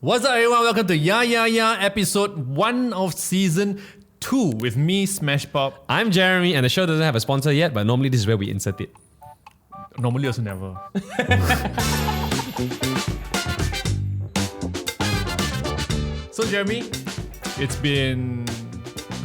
What's up, everyone? Welcome to Yah Yah Yah episode 1 of season 2 with me, smashpop. I'm Jeremy, and the show doesn't have a sponsor yet, but normally this is where we insert it. Normally also never. So Jeremy, it's been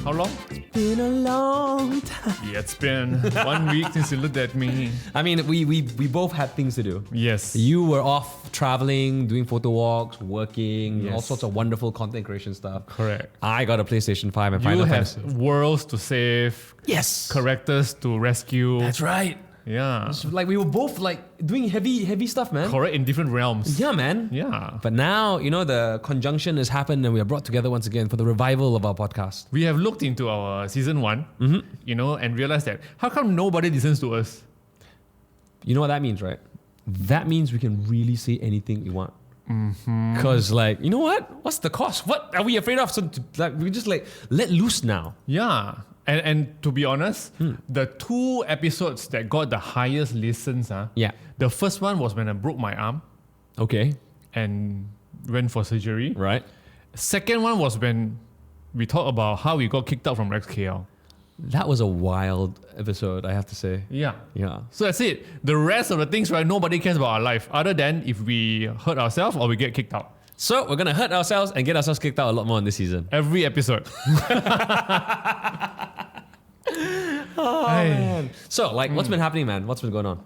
how long? Been a long time. Yeah, it's been 1 week since you looked at me. I mean, we both had things to do. Yes. You were off traveling, doing photo walks, working, Yes. all sorts of wonderful content creation stuff. Correct. I got a PlayStation 5 and You Final have Fantasy. worlds to save, Yes. characters to rescue. That's right. Yeah. It's like we were both like doing heavy stuff, man. Correct, in different realms. Yeah, man. Yeah. But now, the conjunction has happened and we are brought together once again for the revival of our podcast. We have looked into our season 1, and realized that how come nobody listens to us? You know what that means, right? That means we can really say anything we want. Because, you know what? What's the cost? What are we afraid of? So, we just let loose now. Yeah. And to be honest, the 2 episodes that got the highest listens, Yeah. the first one was when I broke my arm Okay. and went for surgery. Right. Second one was when we talked about how we got kicked out from Rex KL. That was a wild episode, I have to say. Yeah. Yeah. So that's it. The rest of the things, right, nobody cares about our life other than if we hurt ourselves or we get kicked out. So, we're going to hurt ourselves and get ourselves kicked out a lot more in this season. Every episode. Oh, man. So, what's been happening, man? What's been going on?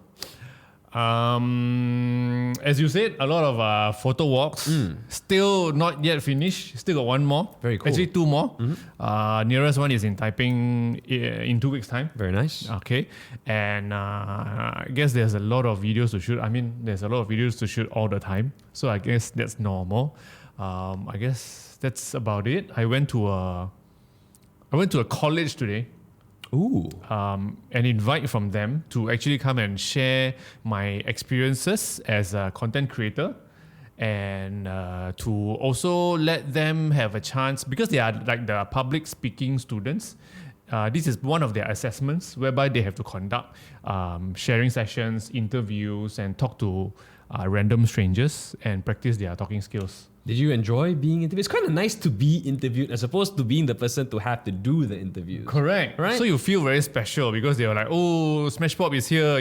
As you said, a lot of photo walks. Still not yet finished. Still got one more. Very cool. Actually, 2 more. Nearest one is in Taiping in 2 weeks' time. Very nice. Okay. And I guess there's a lot of videos to shoot. I mean, there's a lot of videos to shoot all the time. So I guess that's normal. I guess that's about it. I went to a college today. Ooh. An invite from them to actually come and share my experiences as a content creator and to also let them have a chance because they are like the public speaking students. This is one of their assessments whereby they have to conduct sharing sessions, interviews, and talk to random strangers and practice their talking skills. Did you enjoy being interviewed? It's kind of nice to be interviewed as opposed to being the person to have to do the interview. Correct. Right? So you feel very special because they are like, oh, smashpop is here.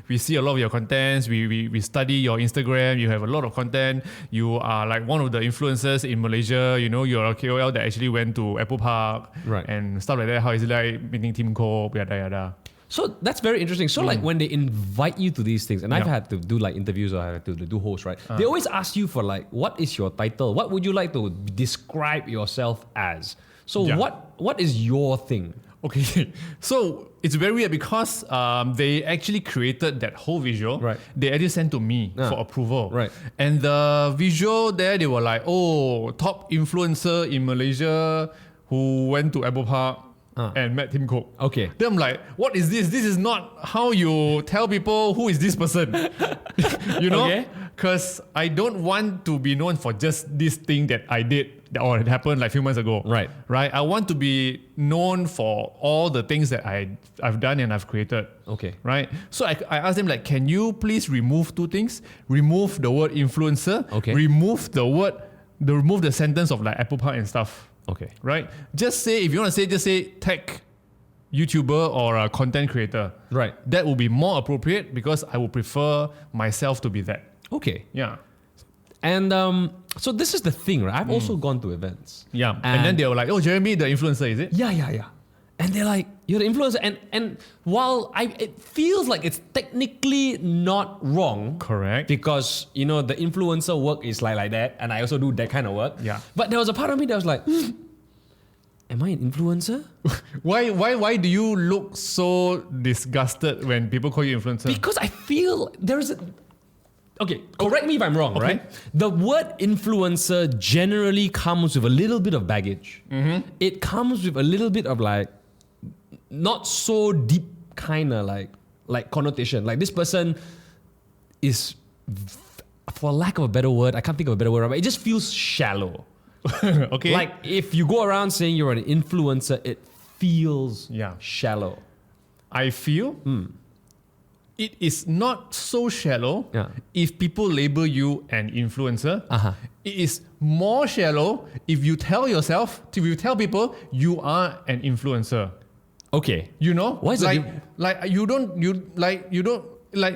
We see a lot of your contents. We study your Instagram. You have a lot of content. You are like one of the influencers in Malaysia. You're a KOL that actually went to Apple Park. Right. And stuff like that. How is it like meeting Tim Cope, yada yada. So that's very interesting. So when they invite you to these things, and I've had to do interviews or I had to do hosts, right? They always ask you for what is your title? What would you like to describe yourself as? So what is your thing? Okay, so it's very weird because they actually created that whole visual. Right. They actually sent to me for approval. Right. And the visual there, they were like, oh, top influencer in Malaysia who went to Apple Park and met Tim Cook. Okay. Then I'm like, what is this? This is not how you tell people who is this person. Okay. Because I don't want to be known for just this thing that I did or it happened like a few months ago. Right. Right. I want to be known for all the things that I've done and I've created. Okay. Right. So I asked them can you please remove 2 things? Remove the word influencer. Okay. Remove the sentence of Apple Park and stuff. Okay. Right. Just say, if you want to say, just say tech YouTuber or a content creator. Right. That will be more appropriate because I would prefer myself to be that. Okay. Yeah. And so this is the thing, right? I've also gone to events. Yeah. And then they were like, oh, Jeremy, the influencer, is it? Yeah. And they're like, you're the influencer. And while it feels like it's technically not wrong. Correct. Because, the influencer work is like that. And I also do that kind of work. Yeah. But there was a part of me that was like, am I an influencer? Why do you look so disgusted when people call you influencer? Because I feel there's a... Okay, correct me if I'm wrong, Okay. right? The word influencer generally comes with a little bit of baggage. It comes with a little bit of not so deep kind of like connotation. Like this person is, for lack of a better word, I can't think of a better word, but it just feels shallow. Okay. Like if you go around saying you're an influencer, it feels shallow. I feel it is not so shallow if people label you an influencer. It is more shallow if you tell people you are an influencer. Okay. You know? Why is like, it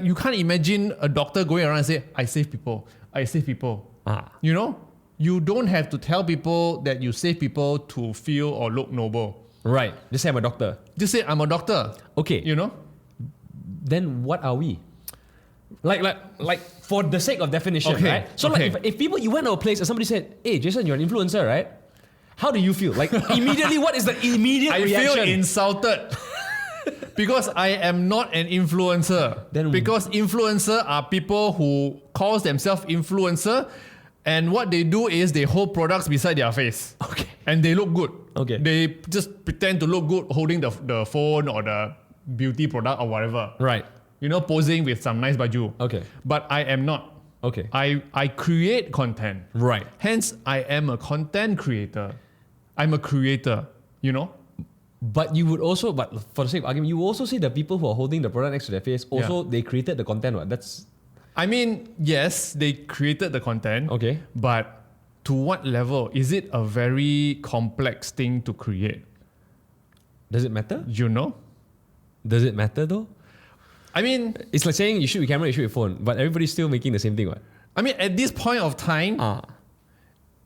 you can't imagine a doctor going around and say, I save people. You know? You don't have to tell people that you save people to feel or look noble. Right. Just say I'm a doctor. Just say I'm a doctor. Okay. You know? Then what are we? Like for the sake of definition, Okay, right? So okay. like if people, you went to a place and somebody said, hey Jason, you're an influencer, right? How do you feel? Like immediately, what is the immediate reaction? I feel insulted. Because I am not an influencer. Because influencer are people who calls themselves influencer, and what they do is they hold products beside their face. Okay. And they look good. Okay. They just pretend to look good holding the phone or the beauty product or whatever. Right. You know, posing with some nice baju. Okay. But I am not. Okay. I create content. Right. Hence, I am a content creator. I'm a creator, you know? But you would also, but for the sake of argument, you also say the people who are holding the product next to their face, also they created the content. What? That's. I mean, yes, they created the content. Okay. But to what level? Is it a very complex thing to create? Does it matter? You know? Does it matter though? I mean, it's like saying you shoot your camera, you shoot your phone, but everybody's still making the same thing, what? I mean, at this point of time,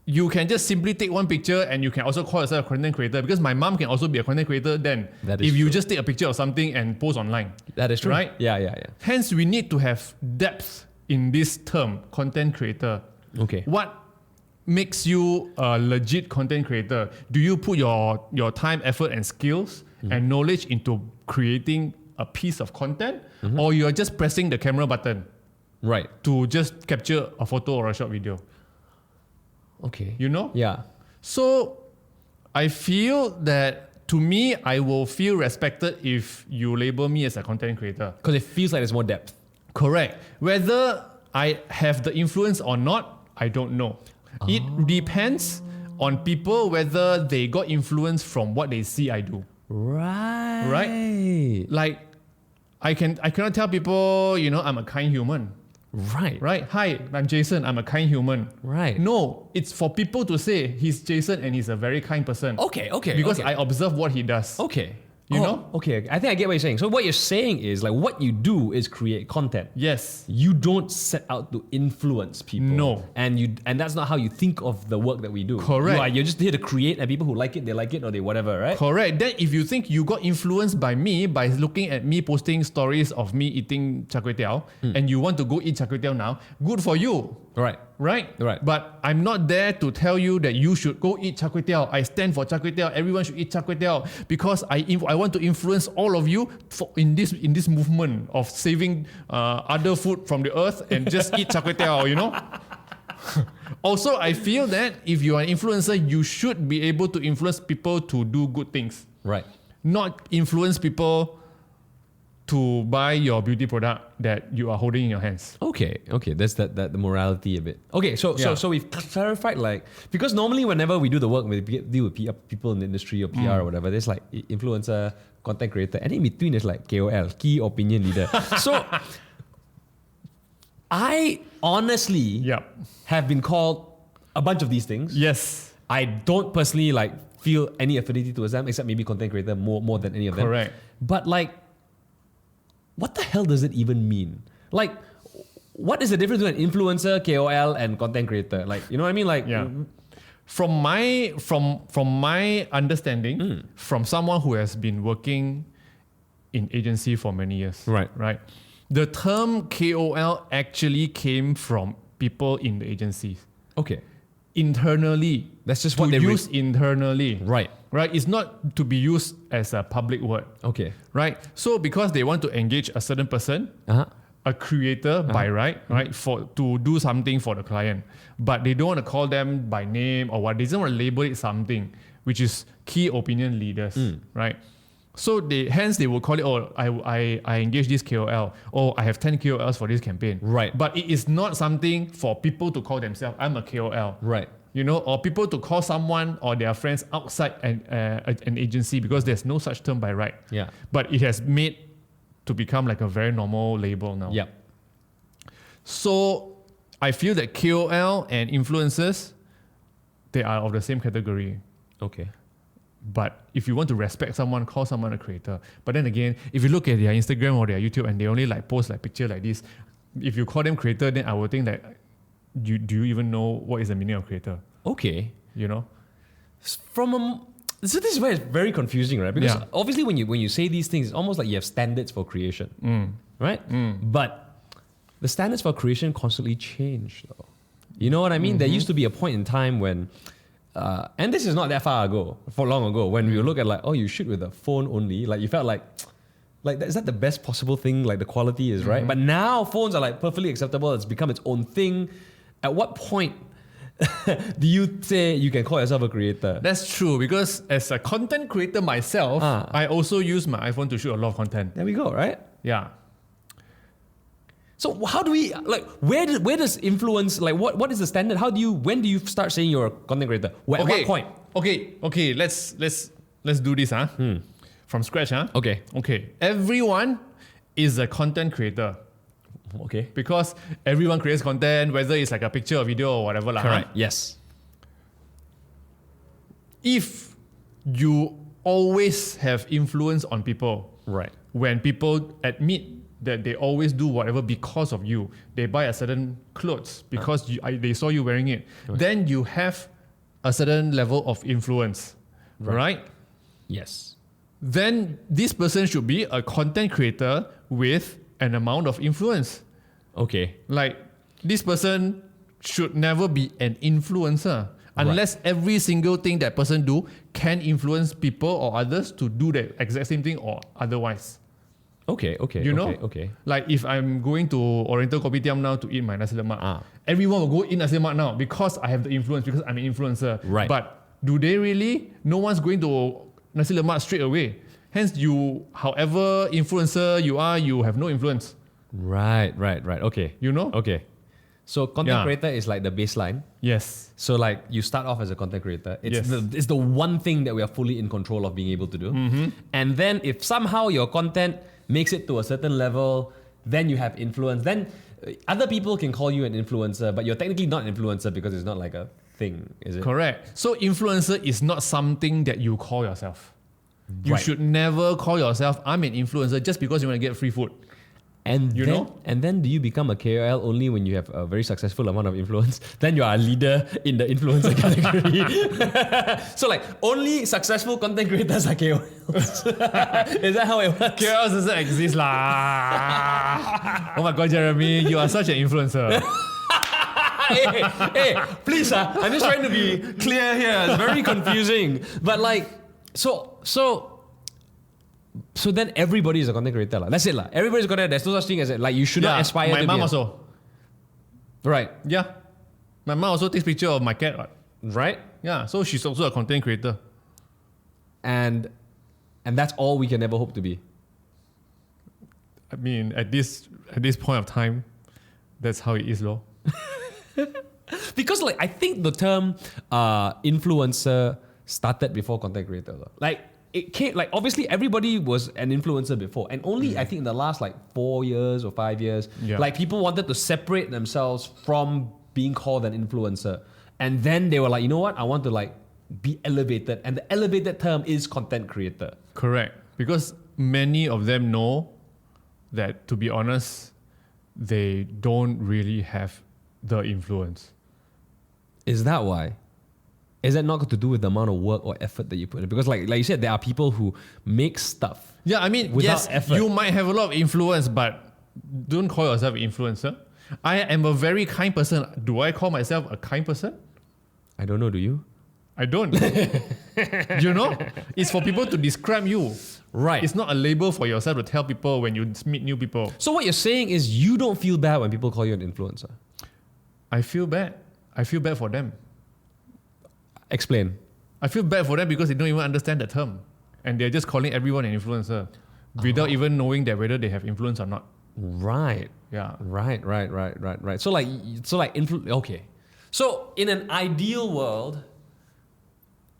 you can just simply take one picture and you can also call yourself a content creator, because my mom can also be a content creator then That is if you true. just take a picture of something and post online. That is true. Right? Yeah. Hence, we need to have depth in this term, content creator. Okay. What makes you a legit content creator? Do you put your time, effort, and skills and knowledge into creating a piece of content, or you're just pressing the camera button Right. to just capture a photo or a short video? Okay. You know? Yeah. So I feel that, to me, I will feel respected if you label me as a content creator. Because it feels like there's more depth. Correct. Whether I have the influence or not, I don't know. It depends on people whether they got influence from what they see I do. Right. Like, I cannot tell people, you know, I'm a kind human. Right. Right? Hi, I'm Jason. I'm a kind human. Right. No, it's for people to say he's Jason and he's a very kind person. Okay. Because okay. I observe what he does. Okay. You know? Okay. I think I get what you're saying. So what you're saying is like what you do is create content. Yes. You don't set out to influence people. No. And that's not how you think of the work that we do. Correct. You're just here to create, and people who like it, they like it, or they whatever, right? Correct. Then if you think you got influenced by me by looking at me posting stories of me eating char kway teow, and you want to go eat char kway teow now, good for you. Right. Right? Right. But I'm not there to tell you that you should go eat char kway teow. I stand for char kway teow. Everyone should eat char kway teow, because I want to influence all of you in this movement of saving other food from the earth and just eat char kway teow, you know? Also, I feel that if you are an influencer, you should be able to influence people to do good things. Right. Not influence people to buy your beauty product that you are holding in your hands. Okay. That's that the morality a bit. Okay, so we've clarified, like, because normally whenever we do the work, we deal with people in the industry or PR or whatever, there's like influencer, content creator, and in between there's like KOL, key opinion leader. So I honestly have been called a bunch of these things. Yes. I don't personally like feel any affinity towards them, except maybe content creator more than any of them. Correct. But like, what the hell does it even mean? Like, what is the difference between an influencer, KOL, and content creator? Like, you know what I mean? Like, from my understanding, from someone who has been working in agency for many years, right, the term KOL actually came from people in the agencies. Okay. Internally, that's just what they use internally. Right. It's not to be used as a public word. Okay. Right. So because they want to engage a certain person, a creator by right, to do something for the client, but they don't want to call them by name or what. They don't want to label it something, which is key opinion leaders, right? So they will call it, I engage this KOL. I have 10 KOLs for this campaign. Right. But it is not something for people to call themselves, I'm a KOL. Right. You know, or people to call someone or their friends outside an agency, because there's no such term by right. Yeah. But it has made to become like a very normal label now. Yeah. So I feel that KOL and influencers they are of the same category. Okay. But if you want to respect someone, call someone a creator. But then again, if you look at their Instagram or their YouTube and they only like post like picture like this, if you call them creator, then I would think that do you even know what is the meaning of creator? Okay. You know? So this is where it's very confusing, right? Because Yeah. obviously when you say these things, it's almost like you have standards for creation, right? But the standards for creation constantly change, though. You know what I mean? There used to be a point in time when, and this is not that long ago, when we look at like, oh, you shoot with a phone only, like you felt like is that the best possible thing? Like the quality is right, but now phones are like perfectly acceptable. It's become its own thing. At what point do you say you can call yourself a creator? That's true, because as a content creator myself, I also use my iPhone to shoot a lot of content. There we go, right? Yeah. So how do we like? Where does influence, like what is the standard? When do you start saying you're a content creator? At what point? Okay. Let's do this, from scratch, Okay. Everyone is a content creator. Okay. Because everyone creates content, whether it's like a picture or video or whatever. Correct. Yes. If you always have influence on people, Right. when people admit that they always do whatever because of you, they buy a certain clothes because they saw you wearing it, then you have a certain level of influence, right? Yes. Then this person should be a content creator with an amount of influence. Okay. Like, this person should never be an influencer unless every single thing that person do can influence people or others to do the exact same thing or otherwise. Okay. You know? Okay. Like, if I'm going to Oriental Kopitiam now to eat my nasi lemak, everyone will go eat nasi lemak now because I have the influence, because I'm an influencer. Right. But do they really? No one's going to nasi lemak straight away. Hence, you, however influencer you are, you have no influence. Right. Okay. You know? Okay. So content creator is like the baseline. Yes. So like you start off as a content creator. It's Yes. it's the one thing that we are fully in control of being able to do. And then if somehow your content makes it to a certain level, then you have influence. Then other people can call you an influencer, but you're technically not an influencer because it's not like a thing, is it? Correct. So influencer is not something that you call yourself. You Right. should never call yourself, I'm an influencer, just because you want to get free food. And You then, know? And then do you become a KOL only when you have a very successful amount of influence? Then you are a leader in the influencer category. So like only successful content creators are KOLs. Is that how it works? KOL doesn't exist lah. Oh my God, Jeremy, you are such an influencer. hey, please, I'm just trying to be clear here. It's very confusing. But like, so then everybody is a content creator. That's it. Everybody's a content. There's no such thing as it. Like you should not aspire my to mom be also. Right. Yeah. My mom also takes picture of my cat. Right? Right? Yeah, so she's also a content creator. And that's all we can ever hope to be. I mean, at this point of time, that's how it is, lor. Because like I think the term influencer started before content creator. Like it came, like obviously everybody was an influencer before, and only I think in the last like 4 years or 5 years, like people wanted to separate themselves from being called an influencer, and then they were like, you know what, I want to like be elevated, and the elevated term is content creator. Correct, because many of them know that, to be honest, they don't really have the influence. Is that why? Is that not got to do with the amount of work or effort that you put in? Because like you said, there are people who make stuff. Yeah, I mean, without yes, effort. you might have a lot of influence, but don't call yourself an influencer. I am a very kind person. Do I call myself a kind person? I don't know, do you? I don't. You know? It's for people to describe you. Right. It's not a label for yourself to tell people when you meet new people. So what you're saying is you don't feel bad when people call you an influencer. I feel bad. I feel bad for them. Explain. I feel bad for them because they don't even understand the term. And they're just calling everyone an influencer without even knowing that whether they have influence or not. Right. Yeah. Right. So okay. So in an ideal world,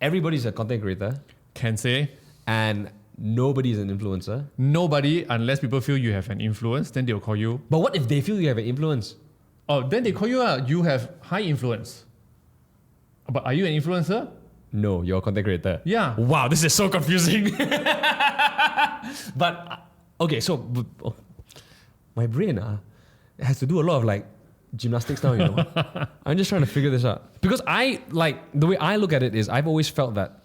everybody's a content creator Can say and nobody's an influencer. nobody, unless people feel you have an influence, then they'll call you. But what if they feel you have an influence? Oh, then they call you you have high influence. But are you an influencer? No, you're a content creator. Yeah. Wow, this is so confusing. But okay, so my brain has to do a lot of like gymnastics now, you know. I'm just trying to figure this out. Because the way I look at it is I've always felt that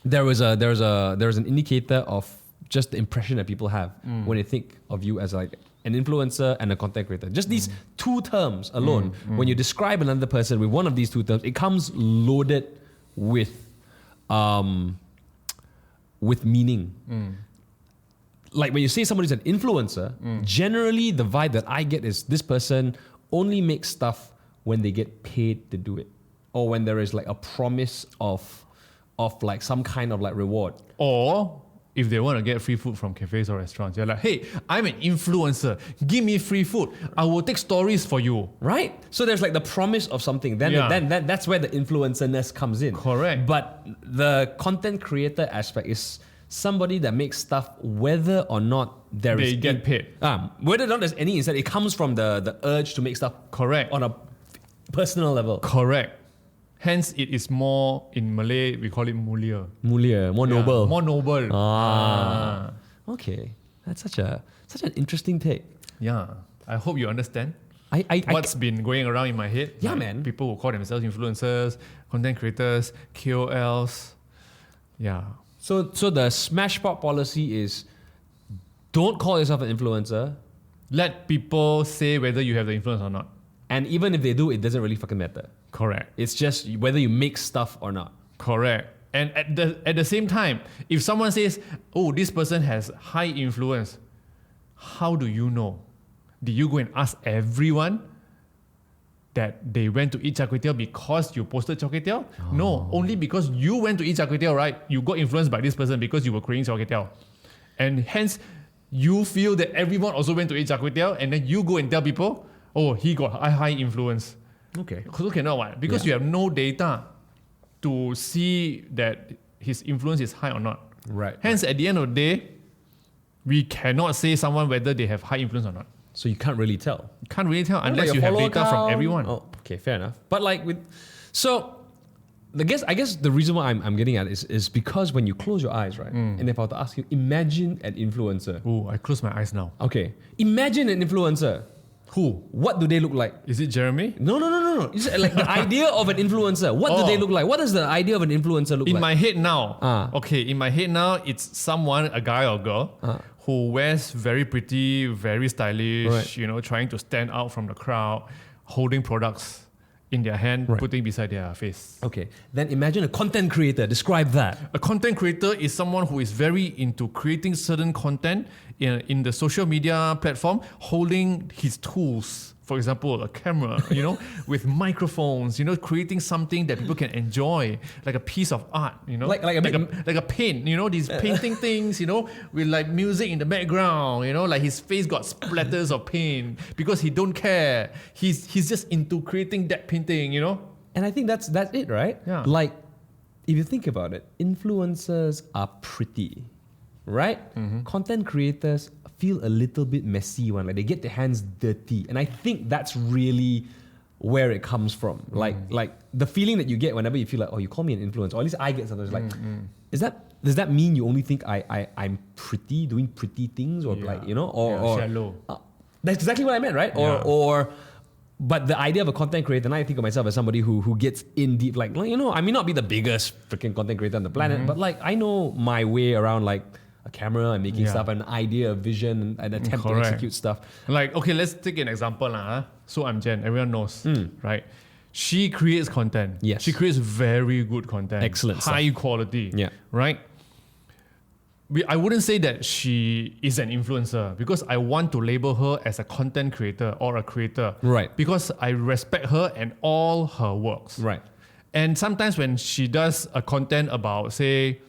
there was an indicator of just the impression that people have when they think of you as like an influencer and a content creator. Just these two terms alone, when you describe another person with one of these two terms, it comes loaded with meaning. Like when you say somebody's an influencer, generally the vibe that I get is this person only makes stuff when they get paid to do it, or when there is like a promise of like some kind of like reward. Or if they want to get free food from cafes or restaurants, they're like, hey, I'm an influencer. Give me free food. I will take stories for you. Right? So there's like the promise of something. Then that's where the influencer-ness comes in. Correct. But the content creator aspect is somebody that makes stuff whether or not They get paid. Whether or not there's any instead, it comes from the urge to make stuff Correct. on a personal level. Correct. Hence, it is more, in Malay, we call it mulia. Mulia, more noble. More noble. Okay. That's such an interesting take. Yeah. I hope you understand I what's been going around in my head. Yeah, like, man. People who call themselves influencers, content creators, KOLs. Yeah. So the smashpop policy is don't call yourself an influencer, Let people say whether you have the influence or not. and even if they do, it doesn't really fucking matter. Correct. It's just whether you make stuff or not. Correct. And at the same time, if someone says, oh, this person has high influence, how do you know? Did you go and ask everyone that they went to eat char kway teow because you posted char kway teow? No, only because you went to eat char kway teow, right? You got influenced by this person because you were craving char kway teow. And hence, you feel that everyone also went to eat char kway teow, and then you go and tell people, oh, he got high influence. Okay. So cannot, why? Because you have no data to see that his influence is high or not. Right. Hence, at the end of the day, we cannot say someone whether they have high influence or not. So you can't really tell. You can't really tell What unless about you your have follow data from count? everyone. Oh, okay, fair enough. But like I guess the reason why I'm getting at is because when you close your eyes, right? And if I were to ask you, imagine an influencer. Oh, I close my eyes now. Okay. Imagine an influencer. Who? What do they look like? Is it Jeremy? No. It's like the idea of an influencer. What do they look like? What does the idea of an influencer look In like? my head now, in my head now, it's someone, a guy or girl, who wears very pretty, very stylish, Right. trying to stand out from the crowd, holding products in their hand, putting beside their face. Okay. Then imagine a content creator. Describe that. A content creator is someone who is very into creating certain content in the social media platform, holding his tools. For example, a camera, with microphones, creating something that people can enjoy, like a piece of art, Like a paint, these painting things, with like music in the background, like his face got splatters of paint because he don't care. He's just into creating that painting, And I think that's it, right? Yeah. Like, if you think about it, influencers are pretty, right? Content creators feel a little bit messy one, like they get their hands dirty, and I think that's really where it comes from. Like the feeling that you get whenever you feel like, oh, you call me an influencer, or at least I get sometimes like, does that mean you only think I'm pretty, doing pretty things, or like or shallow. That's exactly what I meant, right? But the idea of a content creator, and I think of myself as somebody who gets in deep, like I may not be the biggest freaking content creator on the planet, but like I know my way around like a camera and making stuff, an idea, a vision, and attempt to execute stuff. Like, okay, let's take an example. So I'm Jen, everyone knows, right? She creates content. Yes. She creates very good content. Excellent high stuff. quality. Yeah. Right? I wouldn't say that she is an influencer because I want to label her as a content creator or a creator. Right. Because I respect her and all her works. Right. And sometimes when she does a content about, say,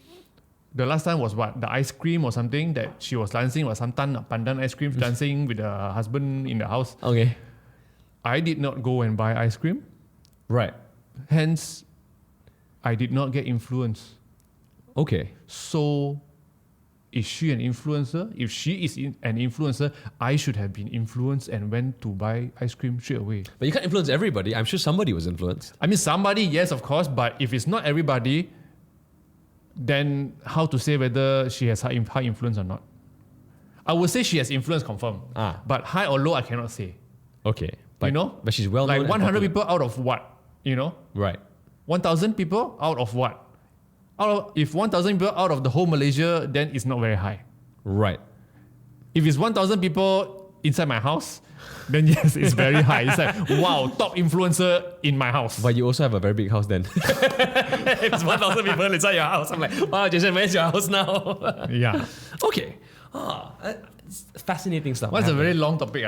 the last time was what? The ice cream or something that she was dancing, or some pandan ice cream, dancing with her husband in the house. Okay. I did not go and buy ice cream. Right. Hence, I did not get influence. Okay. So, is she an influencer? If she is an influencer, I should have been influenced and went to buy ice cream straight away. But you can't influence everybody. I'm sure somebody was influenced. I mean, somebody, yes, of course, but if it's not everybody, then how to say whether she has high influence or not? I would say she has influence, confirmed. But high or low, I cannot say. Okay. But, you know? But she's well known. Like 100 people out of what? You know? Right. 1,000 people out of what? If 1,000 people out of the whole Malaysia, then it's not very high. Right. If it's 1,000 people inside my house, then yes, it's very high. It's like, wow, top influencer in my house. But you also have a very big house then. If it's 1,000 people inside your house, I'm like, wow, Jason, where's your house now? Yeah. Okay. It's fascinating stuff. What's a very long topic?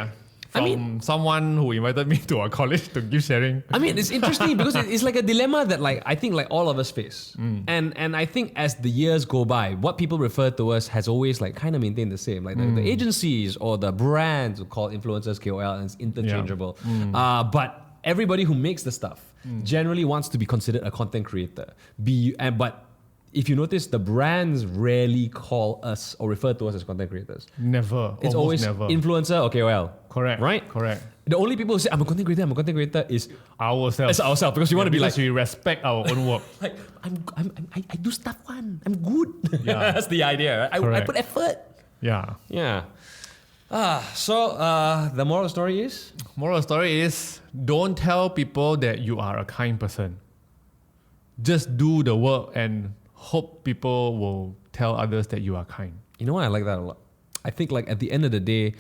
From someone who invited me to our college to give sharing. I mean, it's interesting because it's like a dilemma that like I think like all of us face. And I think as the years go by, what people refer to us has always like kind of maintained the same. Like the agencies or the brands who call influencers KOL, and it's interchangeable. But everybody who makes the stuff generally wants to be considered a content creator. But if you notice, the brands rarely call us or refer to us as content creators. Never. It's always never. Influencer or KOL. Correct. Right? Correct. The only people who say, I'm a content creator is ourselves. It's ourselves because we want to be like, we respect our own work. like I do stuff one. I'm good. Yeah. That's the idea. Right? I put effort. Yeah. Yeah. So the moral of the story is? Moral of the story is, don't tell people that you are a kind person. Just do the work and hope people will tell others that you are kind. You know what? I like that a lot. I think like at the end of the day,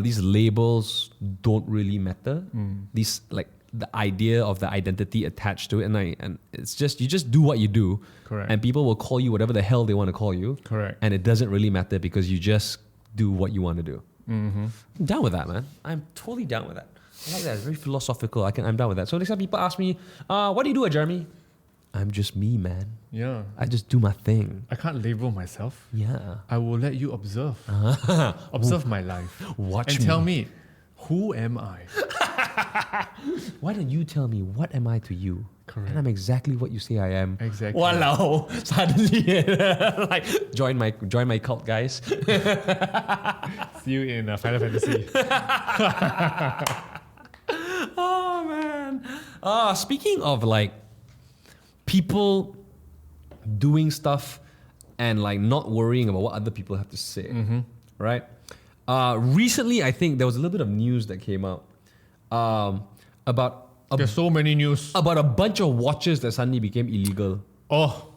these labels don't really matter. These like the idea of the identity attached to it, and it's just you just do what you do. Correct. And people will call you whatever the hell they want to call you. Correct. And it doesn't really matter because you just do what you want to do. I'm down with that, man. I'm totally down with that. I like that. It's very philosophical. I'm down with that. So next time people ask me, what do you do, Jeremy? I'm just me, man. Yeah. I just do my thing. I can't label myself. Yeah. I will let you observe. Observe my life. Watch and me. tell me, who am I? Why don't you tell me what am I to you? Correct. And I'm exactly what you say I am. Exactly. Walao. Suddenly, like join my cult, guys. See you in Final Fantasy. Oh man. Speaking of like people doing stuff and like not worrying about what other people have to say, right? Recently, I think there was a little bit of news that came out about There's so many news. about a bunch of watches that suddenly became illegal. Oh,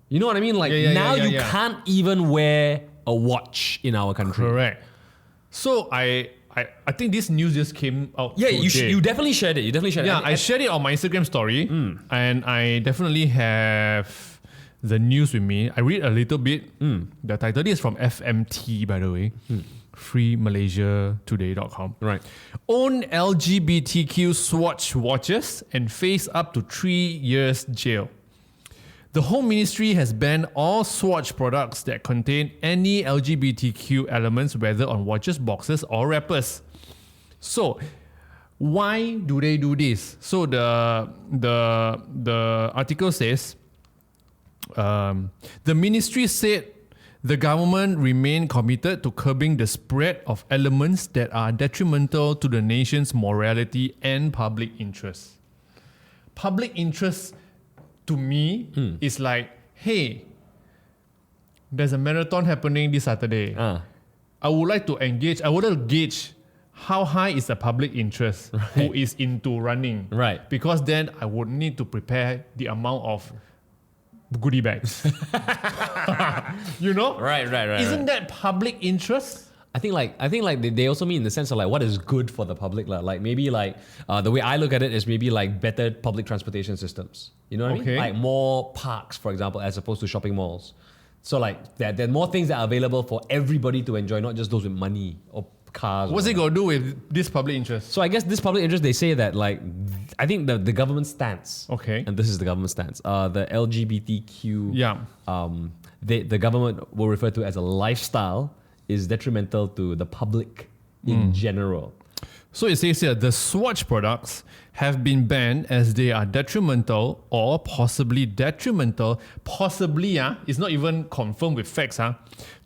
You know what I mean? Like now you can't even wear a watch in our country. correct. So I think this news just came out. Yeah, today. you definitely shared it. You definitely shared Yeah, it. I shared it on my Instagram story, and I definitely have the news with me. I read a little bit. The title is from FMT, by the way, freemalaysiatoday.com. Right. Own LGBTQ Swatch watches and face up to 3 years jail. The Home Ministry has banned all Swatch products that contain any LGBTQ elements, whether on watches, boxes, or wrappers. So, why do they do this? So the article says, the ministry said the government remain committed to curbing the spread of elements that are detrimental to the nation's morality and public interest. Public interest, to me, is like, hey, there's a marathon happening this Saturday. I would like to engage, I want to gauge how high is the public interest who is into running. Right. Because then I would need to prepare the amount of goodie bags. You know? Right. Isn't that public interest? I think they also mean in the sense of like what is good for the public. Like maybe like the way I look at it is maybe like better public transportation systems. You know what I mean? Like more parks, for example, as opposed to shopping malls. So like there are more things that are available for everybody to enjoy, not just those with money or cars. What's it got to do with this public interest? So I guess this public interest, they say that like, I think the government stance. Okay. And this is the government stance. The LGBTQ. Yeah. The government will refer to as a lifestyle is detrimental to the public in general. So it says here, the Swatch products have been banned as they are detrimental or possibly detrimental, it's not even confirmed with facts,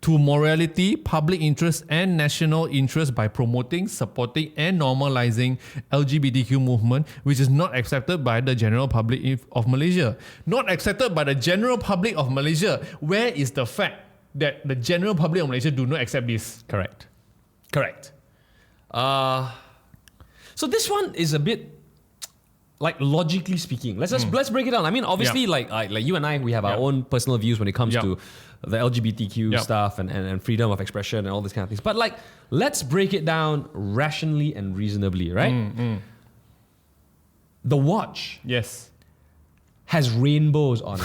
to morality, public interest and national interest by promoting, supporting and normalizing LGBTQ movement, which is not accepted by the general public of Malaysia. Not accepted by the general public of Malaysia. Where is the fact that the general public of Malaysia do not accept this? Correct. So this one is a bit like logically speaking. Let's break it down. I mean, obviously, like you and I, we have our own personal views when it comes to the LGBTQ stuff and freedom of expression and all these kind of things. But like, let's break it down rationally and reasonably, right? The watch, has rainbows on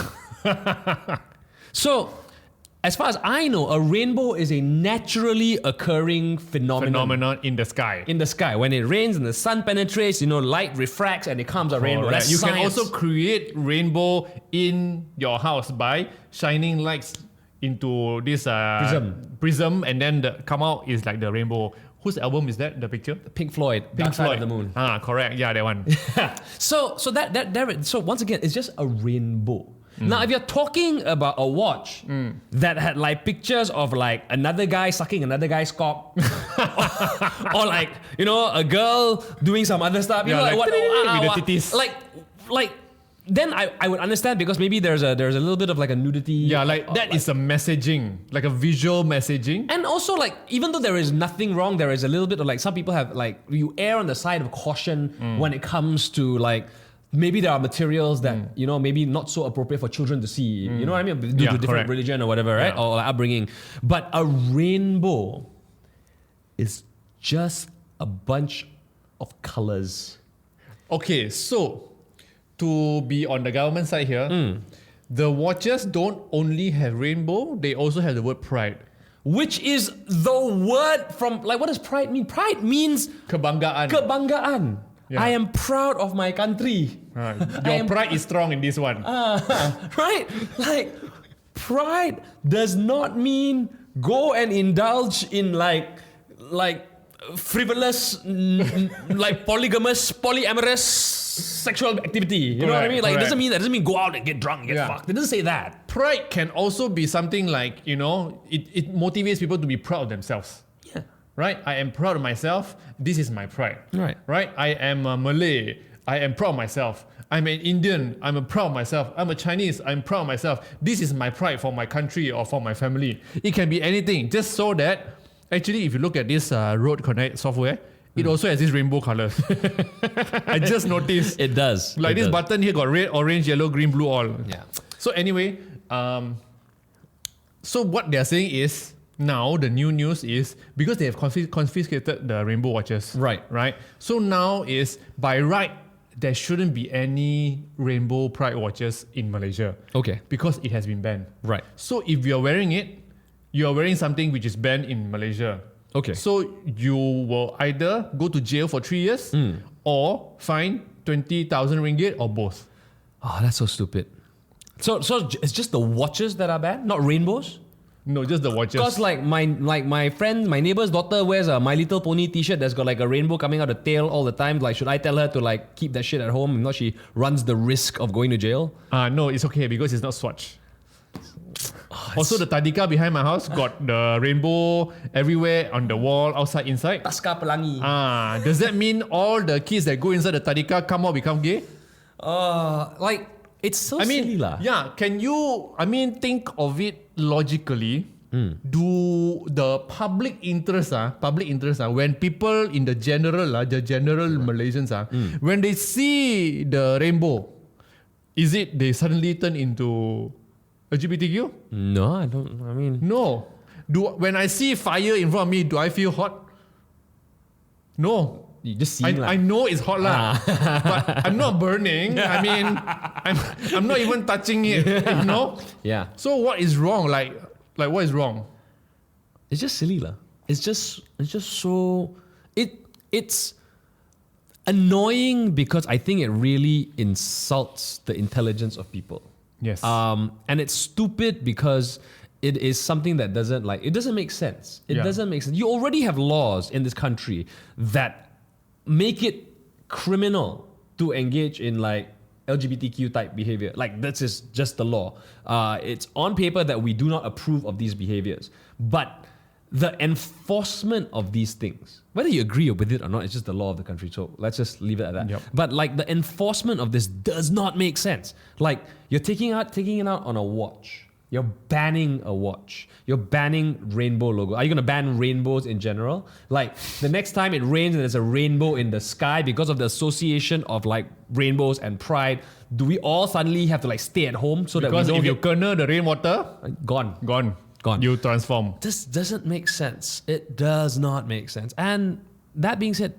it. So, as far as I know, a rainbow is a naturally occurring phenomenon in the sky. in the sky. When it rains and the sun penetrates, light refracts and it comes a rainbow. That's You science. can also create rainbow in your house by shining lights into this prism, and then come out is like the rainbow. Whose album is that? The picture? Pink Floyd, Dark Side of the Moon. Correct. Yeah, that one. So once again, it's just a rainbow. Now, if you're talking about a watch that had like pictures of like another guy sucking another guy's cock, or like a girl doing some other stuff, Yeah, like like what, with the titties. like then I would understand because maybe there's a little bit of like a nudity. Yeah, like that is a messaging, like a visual messaging. And also, like, even though there is nothing wrong, there is a little bit of like some people have like you err on the side of caution when it comes to like. Maybe there are materials that, maybe not so appropriate for children to see. You know what I mean? Due to different correct. religion or whatever, right? Yeah. Or like upbringing. But a rainbow is just a bunch of colors. Okay, so to be on the government side here, the watches don't only have rainbow, they also have the word pride. Which is the word from, like, what does pride mean? Pride means kebanggaan. Yeah. I am proud of my country. Your pride is strong in this one. Right? Like, pride does not mean go and indulge in like frivolous, like polyamorous sexual activity. You know what I mean? Like, it doesn't mean go out and get drunk and get fucked. It doesn't say that. Pride can also be something like, it motivates people to be proud of themselves. Yeah. Right? I am proud of myself. This is my pride. Right. Right? I am a Malay. I am proud of myself. I'm an Indian. I'm proud of myself. I'm a Chinese. I'm proud of myself. This is my pride for my country or for my family. It can be anything. Just so that, actually, if you look at this Road Connect software, it also has these rainbow colors. I just noticed. It does. Like this button here got red, orange, yellow, green, blue, all. Yeah. So anyway, so what they're saying is, now the new news is because they have confiscated the rainbow watches. Right. So now is by right there shouldn't be any rainbow pride watches in Malaysia. Okay. Because it has been banned. Right. So if you're wearing it, you're wearing something which is banned in Malaysia. Okay. So you will either go to jail for 3 years or fine 20,000 ringgit or both. Oh, that's so stupid. So it's just the watches that are banned, not rainbows? No, just the watches. Because like my friend, my neighbor's daughter wears a My Little Pony t-shirt that's got like a rainbow coming out the tail all the time. Like, should I tell her to like keep that shit at home? If not, she runs the risk of going to jail. No, it's okay because it's not Swatch. Also, the tadika behind my house got the rainbow everywhere on the wall, outside, inside. Taska Pelangi. Does that mean all the kids that go inside the tadika come out become gay? Like, it's so silly lah. Yeah, can you, think of it logically. Do the public interest, when people in the general Malaysians, when they see the rainbow, is it they suddenly turn into LGBTQ? No, I don't. No. When I see fire in front of me, do I feel hot? No. You just see I know it's hot lah, but I'm not burning. I'm not even touching it. Yeah. So what is wrong? Like what is wrong? It's just silly lah. It's just so it's annoying because I think it really insults the intelligence of people. Yes. And it's stupid because it is something that doesn't make sense. It doesn't make sense. You already have laws in this country that make it criminal to engage in like LGBTQ type behavior. Like this is just the law. It's on paper that we do not approve of these behaviors. But the enforcement of these things, whether you agree with it or not, it's just the law of the country. So let's just leave it at that. Yep. But like the enforcement of this does not make sense. Like you're taking it out on a watch. You're banning a watch. You're banning rainbow logo. Are you going to ban rainbows in general? Like the next time it rains and there's a rainbow in the sky because of the association of like rainbows and pride, do we all suddenly have to like stay at home so that we Because don't if you get kernel the rainwater, gone? gone. You transform. This doesn't make sense. It does not make sense. And that being said,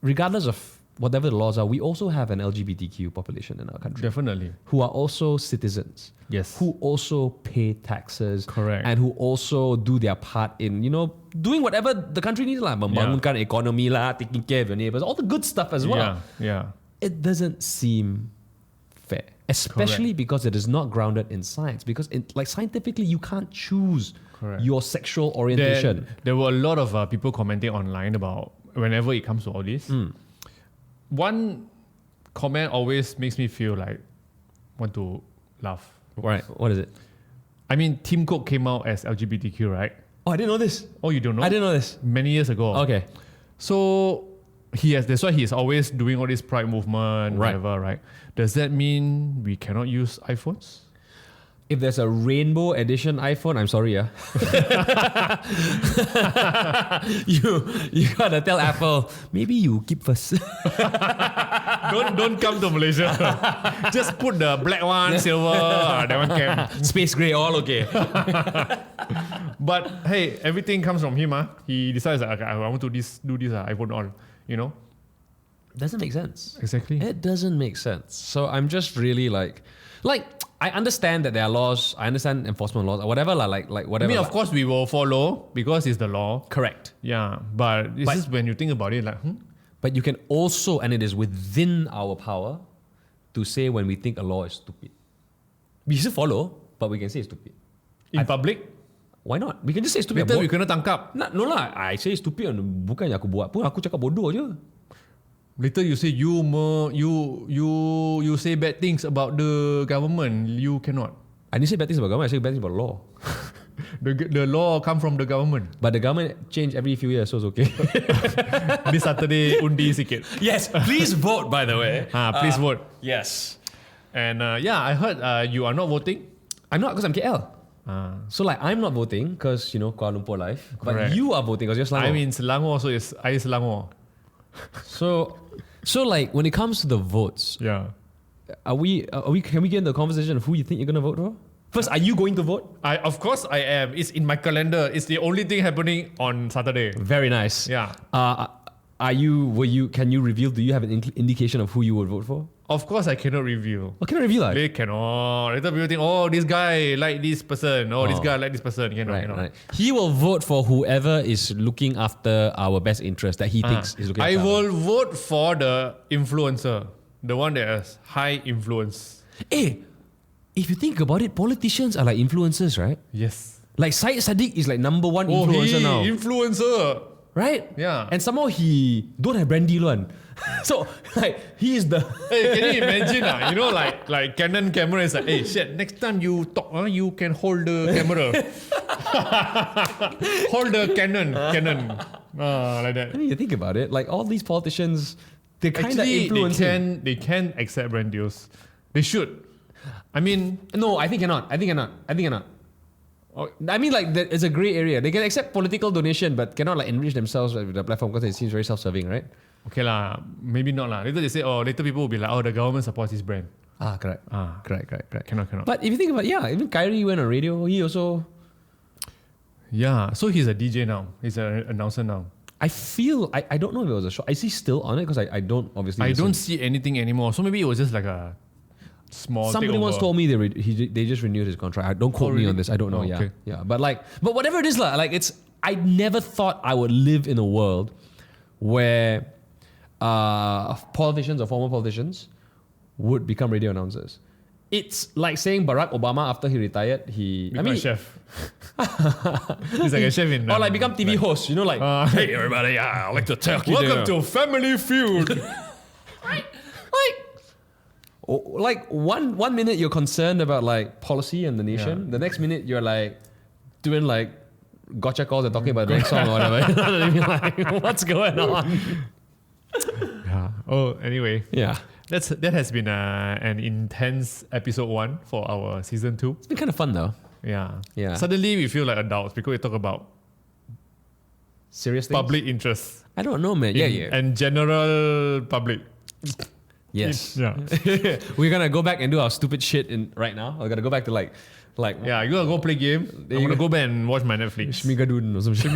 regardless of whatever the laws are, we also have an LGBTQ population in our country. Definitely. Who are also citizens. Yes. Who also pay taxes. Correct. And who also do their part in, doing whatever the country needs. Membangunkan economy, taking care of your neighbors, all the good stuff as well. Yeah. It doesn't seem fair. Especially because it is not grounded in science. Because scientifically, you can't choose your sexual orientation. There were a lot of people commenting online about whenever it comes to all this. One comment always makes me feel like want to laugh. Right. What is it? I mean, Tim Cook came out as LGBTQ, right? Oh, I didn't know this. Oh, you don't know? I didn't know this. Many years ago. Okay. So that's why he's always doing all this pride movement, whatever, right? Does that mean we cannot use iPhones? If there's a rainbow edition iPhone, I'm sorry, you gotta tell Apple, maybe you keep first. Don't come to Malaysia. Just put the black one, silver, that one can. Space gray, all okay. But hey, everything comes from him. He decides that okay, I want to do this iPhone all, Doesn't make sense. Exactly. It doesn't make sense. So I'm just really like I understand that there are laws. I understand enforcement laws or whatever. Like whatever. I mean, of course, we will follow because it's the law. Correct. Yeah, but it's just when you think about it, But you can also, and it is within our power, to say when we think a law is stupid. We still follow, but we can say it's stupid. In public? Why not? We can just say it's stupid. Later we kena tangkap. No lah, I say stupid bukan yang aku buat pun, aku cakap bodoh je. Later you say you say bad things about the government. You cannot. I didn't say bad things about government. I said bad things about law. The law come from the government. But the government change every few years, so it's okay. This Saturday undi sikit. Yes, please vote. By the way, please vote. Yes. And I heard you are not voting. I'm not because I'm KL. So I'm not voting because Kuala Lumpur life. Correct. But you are voting because you're Selangor. I mean Selangor, so it's I Selangor. So when it comes to the votes, can we get into the conversation of who you think you're gonna vote for? First, are you going to vote? Of course I am. It's in my calendar. It's the only thing happening on Saturday. Very nice. Yeah. Can you reveal? Do you have an indication of who you would vote for? Of course I cannot reveal. Oh, cannot reveal that? They cannot. Later people think, oh, this guy like this person. Oh, this guy like this person. Cannot. Right. He will vote for whoever is looking after our best interest that he thinks is looking after. I will vote for the influencer. The one that has high influence. If you think about it, politicians are like influencers, right? Yes. Like Syed Saddiq is like number one influencer now. Influencer. Right? Yeah. And somehow he don't have brand deal one. So he is the Hey, can you imagine like Canon camera is like, hey shit, next time you talk, you can hold the camera. Hold the Canon. Like that. I mean, you think about it, like all these politicians, they're kind of influencing. They can accept brand deals. They should. I mean, no, I think cannot. I mean, like it's a gray area. They can accept political donation, but cannot like enrich themselves with the platform because it seems very self-serving, right? Okay lah, maybe not lah. Later they say, later people will be like, the government supports this brand. Correct. Correct. Cannot. But if you think about it, even Kyrie went on radio. He also. Yeah, so he's a DJ now. He's an announcer now. I feel I don't know if it was a show. Is he still on it? Because I don't obviously. I don't see anything anymore. So maybe it was just like a small. Somebody once told me they just renewed his contract. Don't quote me on this. I don't know. Okay. Yeah. But whatever it is, like it's. I never thought I would live in a world where politicians or former politicians would become radio announcers. It's like saying Barack Obama after he retired, my chef. He's like a chef in. Or like become TV host, you know, like, hey everybody, I'd like to tell you. Welcome to Family Feud. Like, one minute you're concerned about like policy and the nation, the next minute you're like doing like gotcha calls and talking about the next song or whatever. You know what I mean? Like, what's going on? Yeah. Oh, anyway. Yeah. That has been an intense episode 1 for our season 2. It's been kind of fun though. Yeah. Yeah. Suddenly we feel like adults because we talk about Serious things? public interest. I don't know, man. Yeah. And general public. Yes. Yeah. We're gonna go back and do our stupid shit right now. We're gonna go back to like Yeah, you gotta go play game. I'm gonna go back and watch my Netflix. Shmigadoon or some shit.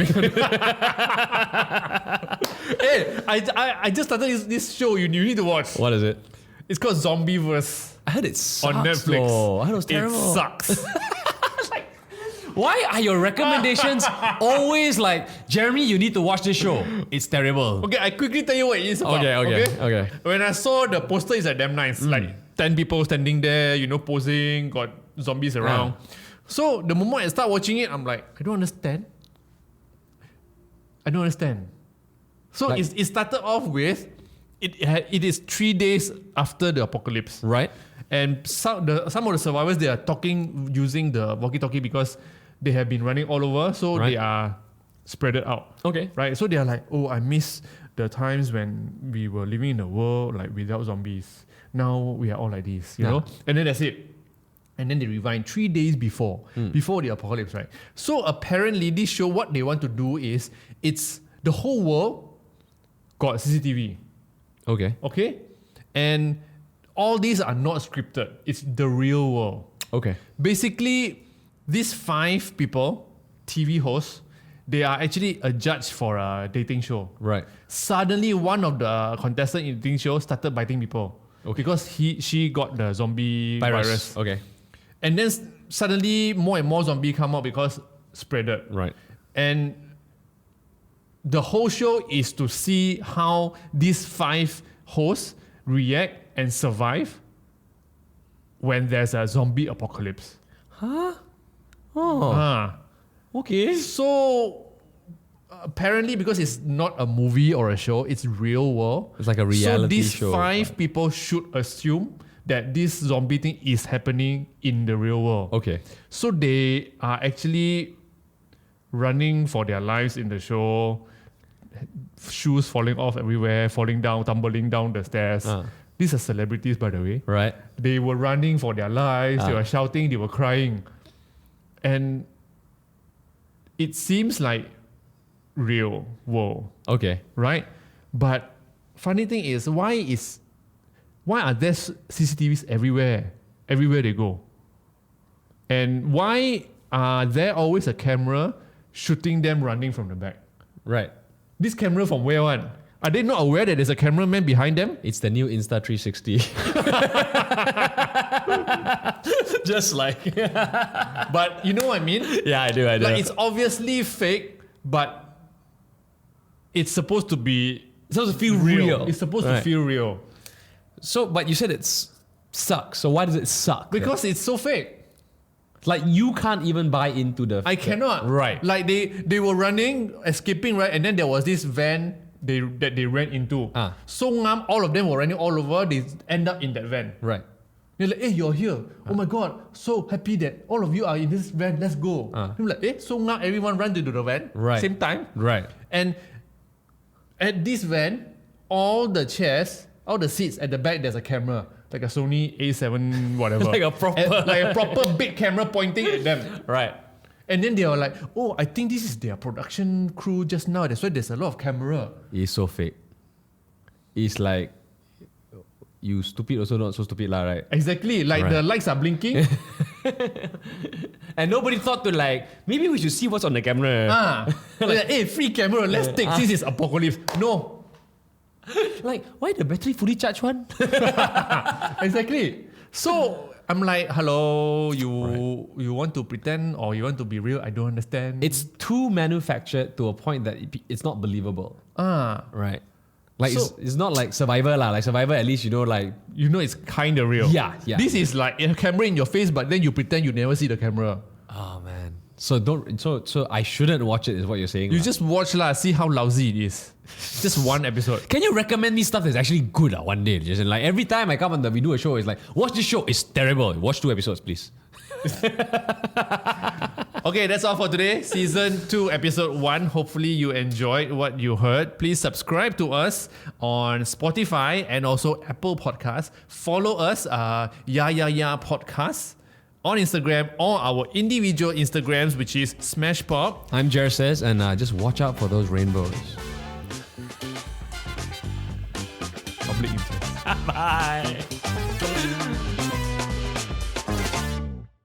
Hey, I just started this show you need to watch. What is it? It's called Zombieverse I heard it sucks. on Netflix. Though. I heard it was terrible. It sucks. Why are your recommendations always like, Jeremy, you need to watch this show? It's terrible. Okay, I quickly tell you what it is about. Okay. When I saw the poster, it's like damn nice. Like 10 people standing there, posing, got zombies around. So the moment I start watching it, I'm like, I don't understand. So Like- it started off with, it is 3 days after the apocalypse. Right? And some of the survivors, they are talking using the walkie-talkie because they have been running all over, so Right. they are spread it out. Okay. Right? So they are like, oh, I miss the times when we were living in a world like without zombies. Now we are all like this, you know? And then that's it. And then they rewind 3 days before the apocalypse, right? So apparently this show, what they want to do is, it's the whole world got CCTV. Okay? And all these are not scripted. It's the real world. Okay. Basically, these 5 people, TV hosts, they are actually a judge for a dating show. Right. Suddenly, one of the contestants in the dating show started biting people. Okay. Because she got the zombie virus. Okay. And then suddenly, more and more zombie come out because spreaded. Right. And the whole show is to see how these 5 hosts react and survive when there's a zombie apocalypse. Huh? Oh. Okay. So apparently, because it's not a movie or a show, it's real world. It's like a reality show. So these 5 people should assume that this zombie thing is happening in the real world. Okay. So they are actually running for their lives in the show, shoes falling off everywhere, falling down, tumbling down the stairs. These are celebrities, by the way. Right. They were running for their lives, they were shouting, they were crying. And it seems like real world, Okay. right? But funny thing is, why are there CCTVs everywhere they go? And why are there always a camera shooting them running from the back? Right. This camera from where one? Are they not aware that there's a cameraman behind them? It's the new Insta 360. Just like. But you know what I mean? Yeah, I do. Like, it's obviously fake, but it's supposed to be supposed to feel real. It's supposed to feel real. So, but you said it sucks. So why does it suck? Because it's so fake. Like you can't even buy into the. I cannot. Right. Like they were running, escaping, right? And then there was this van that they ran into. So ngam, all of them were running all over. They end up in that van. Right. They're like, hey, you're here. Oh my God, so happy that all of you are in this van. Let's go. I'm like, so now everyone ran into the van. Right. Same time. Right. And at this van, all the chairs, all the seats at the back, there's a camera. Like a Sony A7 whatever. Like a proper like a proper big camera pointing at them. Right. And then they were like, oh, I think this is their production crew just now. That's why there's a lot of camera. It's so fake. It's like you stupid also not so stupid lah, right? Exactly. Like the lights are blinking. And nobody thought to like, maybe we should see what's on the camera. Like, hey, free camera, let's take. This is apocalypse. No. Like, why the battery fully charged one? Exactly. So I'm like, hello, you want to pretend or you want to be real? I don't understand. It's too manufactured to a point that it's not believable. Right. Like So- it's not like Survivor lah. Like Survivor, at least you know like it's kind of real. Yeah. This is like a camera in your face, but then you pretend you never see the camera. Oh man. So don't. So I shouldn't watch it. Is what you're saying? You lah. just watch lah, see how lousy it is. Just one episode. Can you recommend me stuff that's actually good one day? Just like every time I come on we do a show, it's like, watch this show, it's terrible. Watch 2 episodes, please. Okay, that's all for today. Season 2, episode 1. Hopefully you enjoyed what you heard. Please subscribe to us on Spotify and also Apple Podcasts. Follow us, Yah Yah Yah Podcast, on Instagram or our individual Instagrams, which is smashpop. I'm Jer Says, and just watch out for those rainbows. Public interest. Bye.